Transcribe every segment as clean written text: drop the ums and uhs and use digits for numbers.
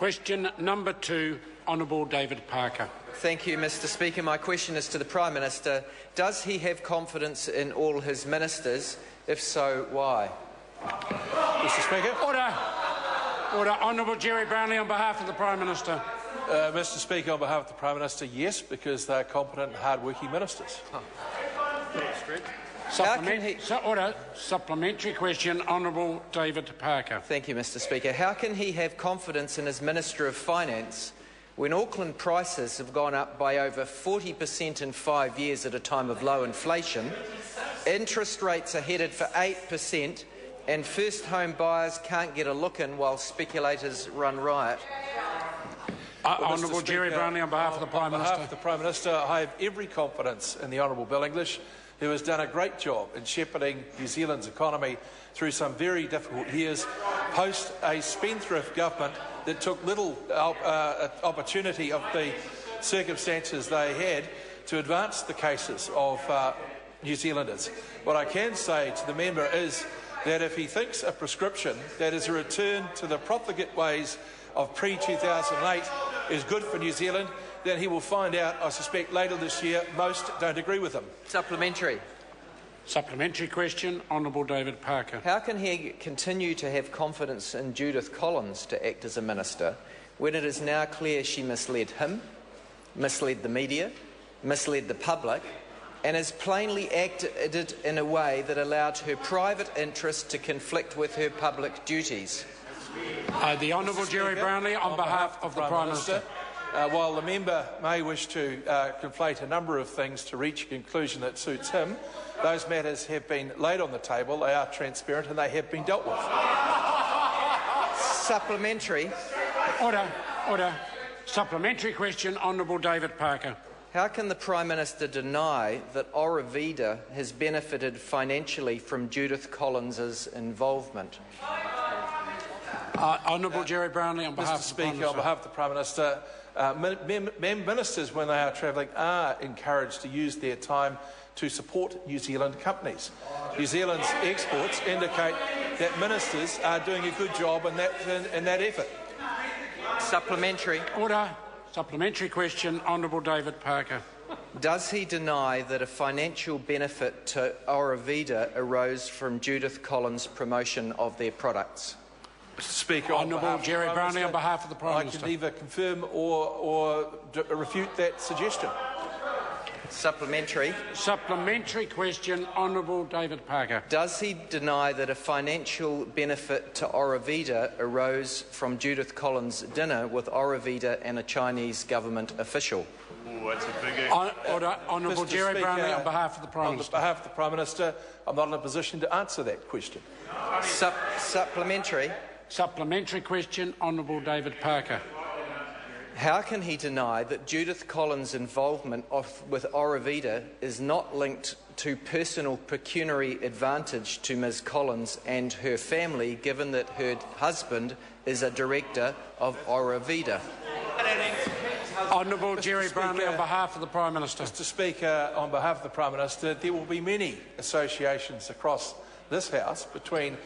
Question number 2, Honourable David Parker. Thank you, Mr Speaker. My question is to the Prime Minister. Does he have confidence in all his ministers? If so, why? Mr Speaker. Order. Order. Honourable Jerry Brownlee on behalf of the Prime Minister. Mr Speaker, on behalf of the Prime Minister, yes, because they are competent and hard-working ministers. Supplementary question, Honourable David Parker. Thank you, Mr Speaker. How can he have confidence in his Minister of Finance when Auckland prices have gone up by over 40% in 5 years at a time of low inflation, interest rates are headed for 8%, and first home buyers can't get a look in while speculators run riot? Honourable Jerry Brownlee on behalf of the Prime Minister. On behalf of the Prime Minister, I have every confidence in the Honourable Bill English, who has done a great job in shepherding New Zealand's economy through some very difficult years, post a spendthrift government that took little opportunity of the circumstances they had to advance the cases of New Zealanders. What I can say to the member is that if he thinks a prescription that is a return to the profligate ways of pre-2008 is good for New Zealand, then he will find out, I suspect, later this year, most don't agree with him. Supplementary. Supplementary question, Honourable David Parker. How can he continue to have confidence in Judith Collins to act as a minister when it is now clear she misled him, misled the media, misled the public, and has plainly acted in a way that allowed her private interest to conflict with her public duties? The Honourable Jerry Brownlee on behalf of the Prime Minister. While the member may wish to conflate a number of things to reach a conclusion that suits him, those matters have been laid on the table, they are transparent and they have been dealt with. Supplementary. Order. Order. Supplementary question, Honourable David Parker. How can the Prime Minister deny that Aurovida has benefited financially from Judith Collins' involvement? Honourable Jerry Brownlee on behalf of the Prime Minister. On behalf of the Prime Minister, ministers, when they are travelling, are encouraged to use their time to support New Zealand companies. New Zealand's exports indicate that ministers are doing a good job in that effort. Supplementary. Order. Supplementary question, Honourable David Parker. Does he deny that a financial benefit to Aurovida arose from Judith Collins' promotion of their products? Mr Speaker, Honourable Jerry Brownlee on behalf of the Prime Minister, I can neither confirm or refute that suggestion. Supplementary. Supplementary question, Honourable David Parker. Does he deny that a financial benefit to Aurovida arose from Judith Collins' dinner with Aurovida and a Chinese government official? That's a big Order. Honourable Jerry Brownlee on behalf of the Prime Minister. On behalf of the Prime Minister, I'm not in a position to answer that question. Supplementary. Supplementary question, Honourable David Parker. How can he deny that Judith Collins' involvement with Aurovida is not linked to personal pecuniary advantage to Ms Collins and her family, given that her husband is a director of Aurovida? Honourable Jerry Brownlee on behalf of the Prime Minister. Mr Speaker, on behalf of the Prime Minister, there will be many associations across this House between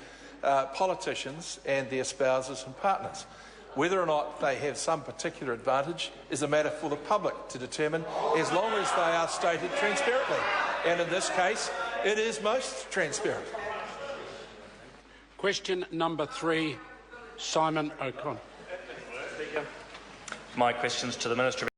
politicians and their spouses and partners. Whether or not they have some particular advantage is a matter for the public to determine, as long as they are stated transparently. And in this case, it is most transparent. Question number 3, Simon O'Connor. My questions to the Minister.